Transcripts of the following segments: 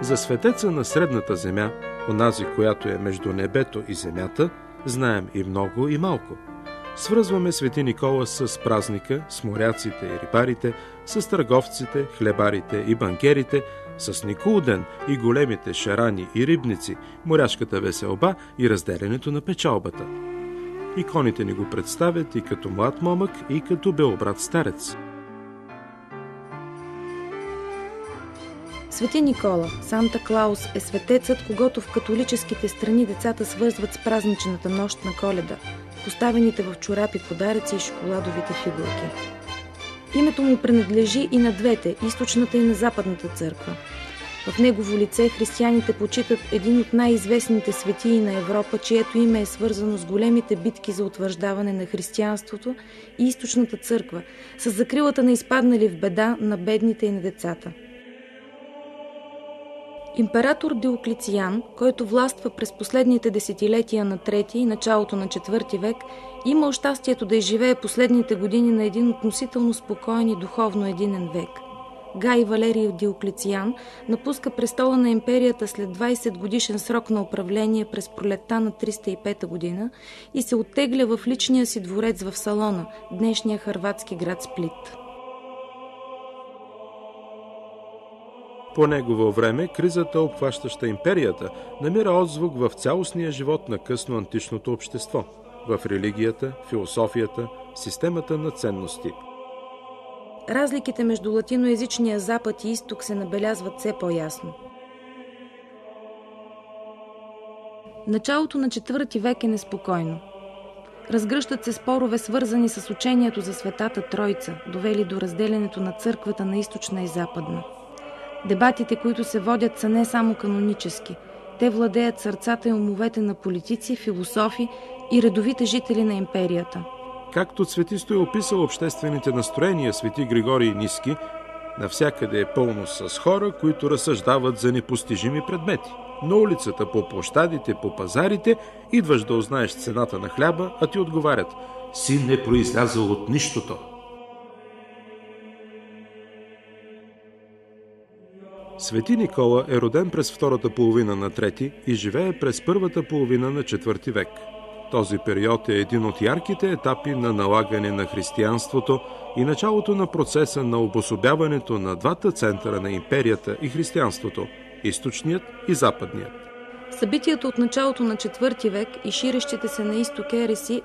За светеца на средната земя, онази, която е между небето и земята, знаем и много, и малко. Свързваме свети Никола с празника, с моряците и рибарите, с търговците, хлебарите и банкерите, с Никулден и големите шарани и рибници, моряшката веселба и разделянето на печалбата. Иконите ни го представят и като млад момък, и като белобрат старец. Свети Никола, Санта Клаус, е светецът, когато в католическите страни децата свързват с празничната нощ на Коледа, поставените в чорапи подаръци и шоколадовите фигурки. Името му принадлежи и на двете, източната и на западната църква. В негово лице християните почитат един от най-известните светии на Европа, чието име е свързано с големите битки за утвърждаване на християнството и източната църква, с закрилата на изпаднали в беда на бедните и на децата. Император Диоклициан, който властва през последните десетилетия на трети и началото на четвърти век, имал щастието да изживее последните години на един относително спокоен и духовно единен век. Гай Валерий Диоклициан напуска престола на империята след 20 годишен срок на управление през пролетта на 305 година и се оттегля в личния си дворец в Салона, днешния хърватски град Сплит. По негово време кризата, обхващаща империята, намира отзвук в цялостния живот на късно античното общество, в религията, философията, системата на ценности. Разликите между латиноязичния Запад и Изток се набелязват все по-ясно. Началото на IV век е неспокойно. Разгръщат се спорове, свързани с учението за Светата Тройца, довели до разделянето на църквата на източна и западна. Дебатите, които се водят, са не само канонически. Те владеят сърцата и умовете на политици, философи и редовите жители на империята. Както Цветисто е описал обществените настроения свети Григорий Ниски, навсякъде е пълно с хора, които разсъждават за непостижими предмети. На улицата, по площадите, по пазарите, идваш да узнаеш цената на хляба, а ти отговарят: син е произлязъл от нищото. Свети Никола е роден през втората половина на трети и живее през първата половина на четвърти век. Този период е един от ярките етапи на налагане на християнството и началото на процеса на обособяването на двата центъра на империята и християнството – източният и западният. Събитията от началото на четвърти век и ширещите се на изток ереси,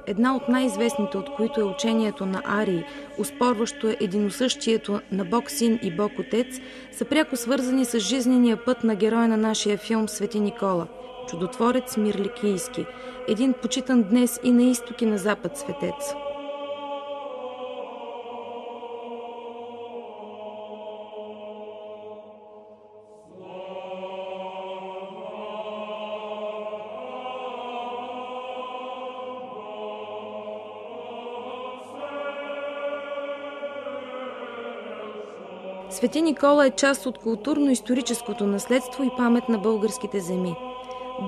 една от най-известните от които е учението на Арии, оспорващо единосъщието на Бог Син и Бог Отец, са пряко свързани с жизнения път на героя на нашия филм Свети Никола, чудотворец Мирликийски, един почитан днес и на изток и на запад светец. Свети Никола е част от културно-историческото наследство и памет на българските земи.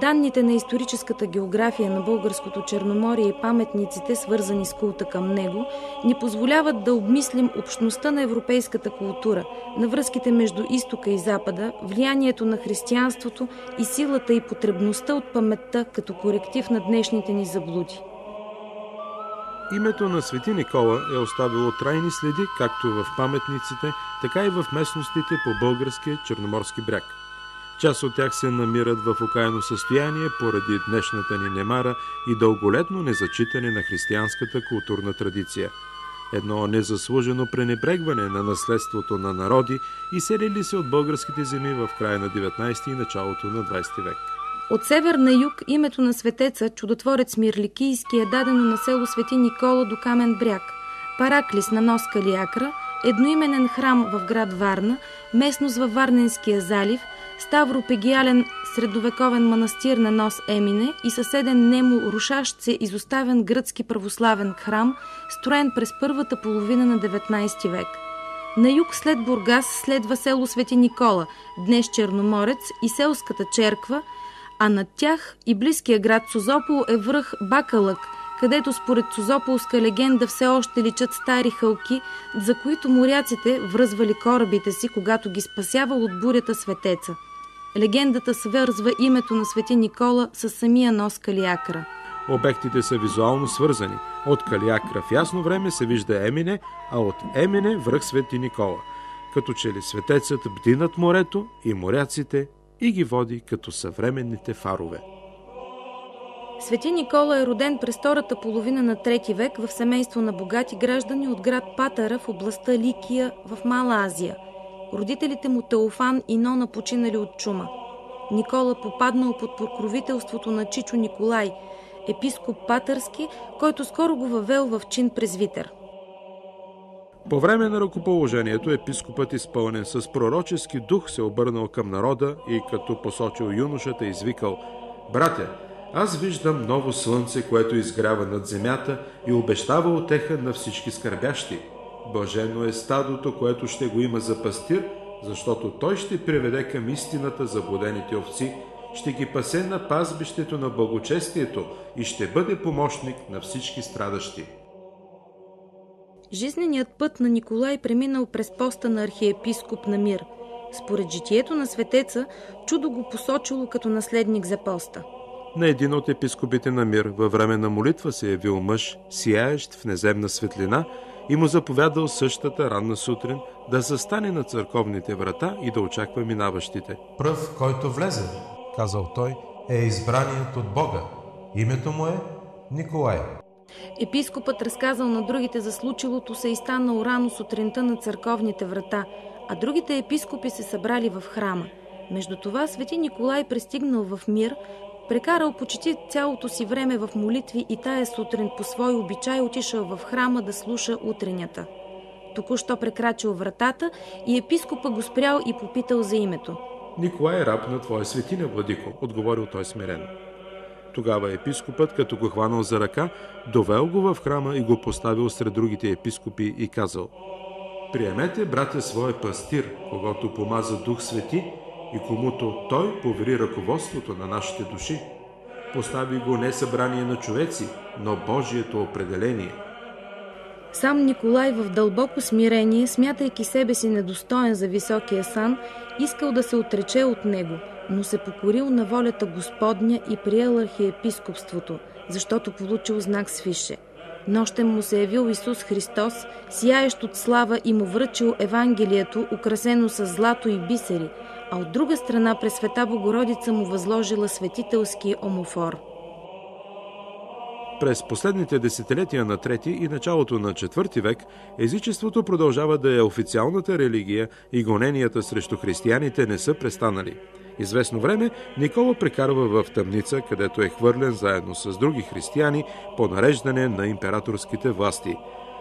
Данните на историческата география на българското Черноморие и паметниците, свързани с култа към него, ни позволяват да обмислим общността на европейската култура, на връзките между изтока и запада, влиянието на християнството и силата и потребността от паметта като коректив на днешните ни заблуди. Името на Свети Никола е оставило трайни следи както в паметниците, така и в местностите по българския черноморски бряг. Част от тях се намират в окаяно състояние поради днешната ни немара и дълголетно незачитане на християнската културна традиция. Едно незаслужено пренебрегване на наследството на народи, изселили се от българските земи в края на 19 и началото на 20 век. От север на юг името на светеца, чудотворец Мирликийски, е дадено на село Свети Никола до Камен бряг, Параклис на нос Калиакра, едноименен храм в град Варна, местност във Варненския залив, Ставропегиален средновековен манастир на нос Емине и съседен нему рушащ се изоставен гръцки православен храм, строен през първата половина на 19 век. На юг след Бургас следва село Свети Никола, днес Черноморец, и селската черква, а над тях и близкия град Созопол е връх Бакалък, където според созополска легенда все още личат стари хълки, за които моряците връзвали корабите си, когато ги спасявал от бурята светеца. Легендата свързва името на свети Никола с самия нос Калиакра. Обектите са визуално свързани. От Калиакра в ясно време се вижда Емине, а от Емине връх Свети Никола. Като че ли светецът бди над морето и моряците и ги води като съвременните фарове. Свети Никола е роден през втората половина на 3 век в семейство на богати граждани от град Патара в областта Ликия в Мала Азия. Родителите му Теофан и Нона починали от чума. Никола попаднал под покровителството на чичо Николай, епископ патърски, който скоро го въвел в чин презвитер. По време на ръкоположението епископът, изпълнен с пророчески дух, се обърнал към народа и като посочил юношата, извикал: „Братя, аз виждам ново слънце, което изгрява над земята и обещава утеха на всички скърбящи. Блажено е стадото, което ще го има за пастир, защото той ще приведе към истината заблудените овци, ще ги пасе на пазбището на благочестието и ще бъде помощник на всички страдащи.“ Жизненият път на Николай преминал през поста на архиепископ на Мир. Според житието на светеца, чудо го посочило като наследник за поста. На един от епископите на Мир във време на молитва се явил мъж, сияещ в неземна светлина, и му заповядал същата ранна сутрин да застане на църковните врата и да очаква минаващите. „Пръв, който влезе“, казал той, „е избраният от Бога. Името му е Николай.“ Епископът разказал на другите за случилото се и станал рано сутринта на църковните врата, а другите епископи се събрали в храма. Между това свети Николай пристигнал в Мир, прекарал почти цялото си време в молитви и тая сутрин по свой обичай отишъл в храма да слуша утренята. Току-що прекрачил вратата и епископа го спрял и попитал за името. „Николай е раб на твоя светиня, владико“, отговорил той смирено. Тогава епископът, като го хванал за ръка, довел го в храма и го поставил сред другите епископи и казал: „Приемете, братя, своя пастир, когото помаза Дух Свети и комуто той повери ръководството на нашите души. Постави го не събрание на човеци, но Божието определение.“ Сам Николай в дълбоко смирение, смятайки себе си недостоен за високия сан, искал да се отрече от него, но се покорил на волята Господня и приел архиепископството, защото получил знак свише. Нощем му се явил Исус Христос, сияещ от слава, и му връчил Евангелието, украсено с злато и бисери, а от друга страна Пресвета Богородица му възложила светителски омофор. През последните десетилетия на 3 и началото на 4 век езичеството продължава да е официалната религия и гоненията срещу християните не са престанали. Известно време Никола прекарва в тъмница, където е хвърлен заедно с други християни по нареждане на императорските власти.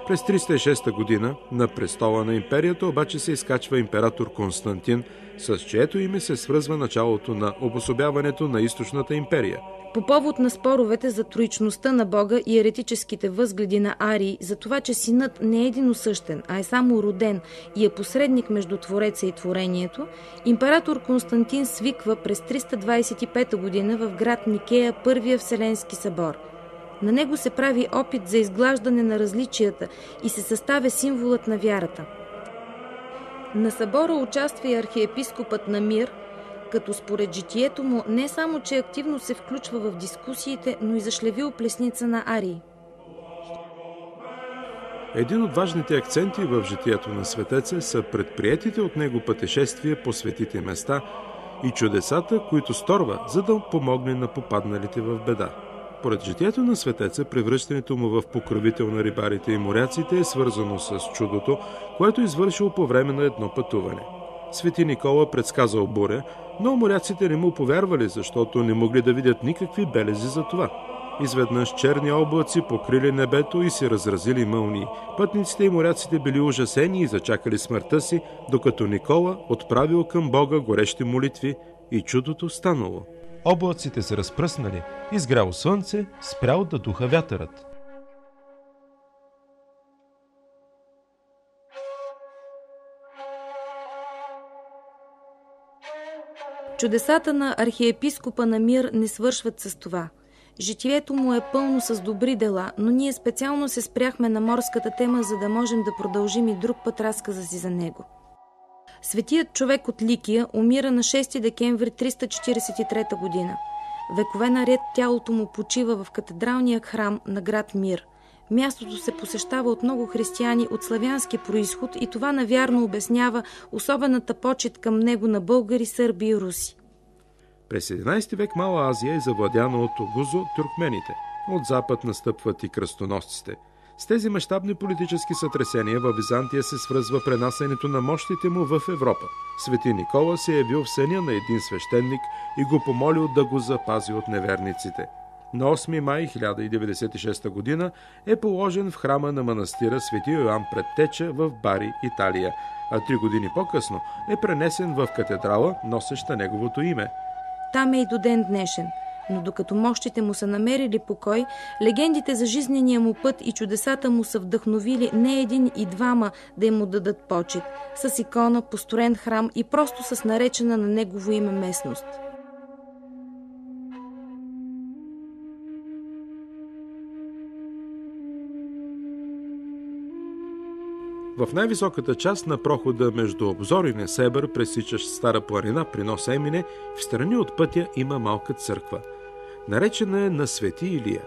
През 306 година на престола на империята обаче се изкачва император Константин, с чието име се свързва началото на обособяването на източната империя. По повод на споровете за троичността на Бога и еретическите възгледи на Арий, за това, че синът не е единосъщен, а е само роден и е посредник между Твореца и творението, император Константин свиква през 325 година в град Никея Първия Вселенски събор. На него се прави опит за изглаждане на различията и се съставя символът на вярата. На събора участва и архиепископът на Мир, като според житието му не само, че активно се включва в дискусиите, но и зашлевил плесница на Арий. Един от важните акценти в житието на светеца са предприетите от него пътешествия по светите места и чудесата, които сторва, за да помогне на попадналите в беда. Поред житието на светеца, превръщането му в покровител на рибарите и моряците е свързано с чудото, което извършил по време на едно пътуване. Свети Никола предсказал буря, но моряците не му повярвали, защото не могли да видят никакви белези за това. Изведнъж черни облаци покрили небето и се разразили мълнии. Пътниците и моряците били ужасени и зачакали смъртта си, докато Никола отправил към Бога горещи молитви и чудото станало. Облаците се разпръснали, изгряло слънце, спрял да духа вятърът. Чудесата на архиепископа на Мир не свършват с това. Житието му е пълно с добри дела, но ние специално се спряхме на морската тема, за да можем да продължим и друг път разказа си за него. Светият човек от Ликия умира на 6 декември 343 година. Векове наред тялото му почива в катедралния храм на град Мир. Мястото се посещава от много християни от славянски произход и това навярно обяснява особената почит към него на българи, сърби и руси. През 11 век Мала Азия е завладяна от Огузо тюркмените. От запад настъпват и кръстоносците. С тези мащабни политически сътресения във Византия се свързва пренасенето на мощите му в Европа. Свети Никола се е явил в съня на един свещеник и го помолил да го запази от неверниците. На 8 май 1096 година е положен в храма на манастира Свети Йоан Предтеча в Бари, Италия, а 3 години по-късно е пренесен в катедрала, носеща неговото име. Там е и до ден днешен. Но докато мощите му са намерили покой, легендите за жизнения му път и чудесата му са вдъхновили не един и двама да му дадат почит, с икона, построен храм и просто с наречена на негово име местност. В най-високата част на прохода между Обзор и Несебър, пресичащ Стара планина при нос Емине, в страни от пътя има малка църква. Наречена е на Свети Илия.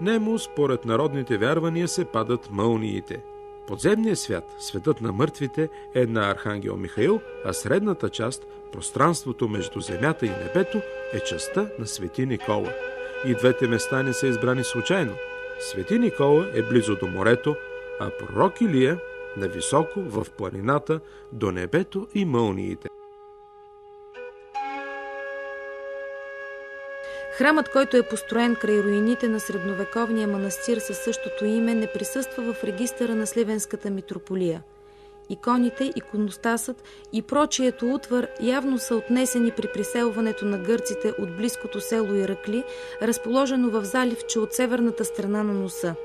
Нему, според народните вярвания, се падат мълниите. Подземният свят, светът на мъртвите, е на Архангел Михаил, а средната част, пространството между земята и небето, е частта на Свети Никола. И двете места не са избрани случайно. Свети Никола е близо до морето, а пророк Илия нависоко в планината до небето и мълниите. Храмът, който е построен край руините на средновековния манастир със същото име, не присъства в регистъра на Сливенската митрополия. Иконите, иконостасът и прочието утвар явно са отнесени при приселването на гърците от близкото село Иракли, разположено в заливче от северната страна на носа.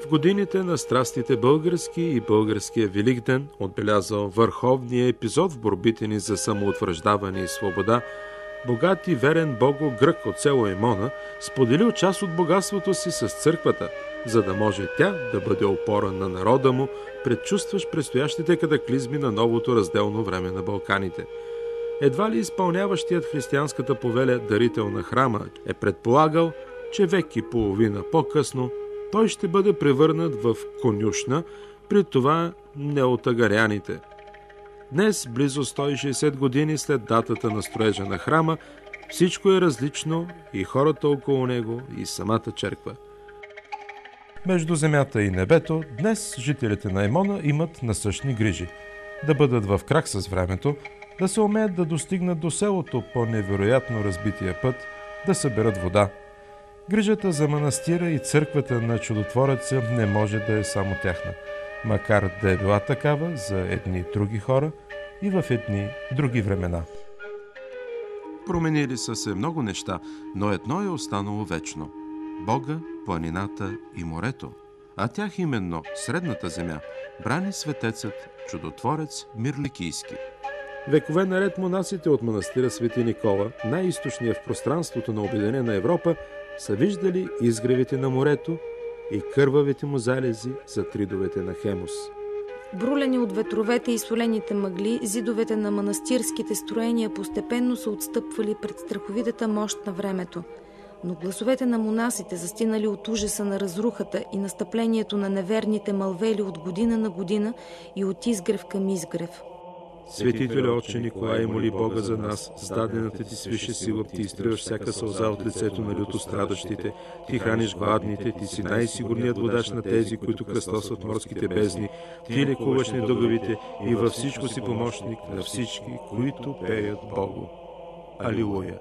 В годините на страстите български и българския Великден, отбелязал върховния епизод в борбите ни за самоутвърждаване и свобода, богат и верен бого грък от село Емона споделил част от богатството си с църквата, за да може тя да бъде опора на народа му, предчувстваш предстоящите катаклизми на новото разделно време на Балканите. Едва ли изпълняващият християнската повеля дарител на храма е предполагал, че век и половина по-късно той ще бъде превърнат в конюшна, при това не от агаряните. Днес, близо 160 години след датата на строежа на храма, всичко е различно и хората около него, и самата черква. Между земята и небето, днес жителите на Емона имат насъщни грижи. Да бъдат в крак с времето, да се умеят да достигнат до селото по невероятно разбития път, да съберат вода. Грижата за манастира и църквата на Чудотвореца не може да е само тяхна, макар да е била такава за едни други хора и в едни други времена. Променили са се много неща, но едно е останало вечно – Бога, планината и морето, а тях именно средната земя брани светецът, чудотворец Мирликийски. Векове наред монасите от манастира Свети Никола, най-източния в пространството на обединена Европа, са виждали изгревите на морето и кървавите му залези за тридовете на Хемус. Брулени от ветровете и солените мъгли, зидовете на манастирските строения постепенно са отстъпвали пред страховитата мощ на времето. Но гласовете на монасите, застинали от ужаса на разрухата и настъплението на неверните мълвели от година на година и от изгрев към изгрев. Светителю, Отче Николай, моли Бога за нас, с дадената ти свише сила, ти изтриваш всяка сълза от лицето на люто страдащите, ти храниш гладните, ти си най-сигурният водач на тези, които кръстосват морските бездни, ти лекуваш недугавите и във всичко си помощник на всички, които пеят Богу. Алилуя!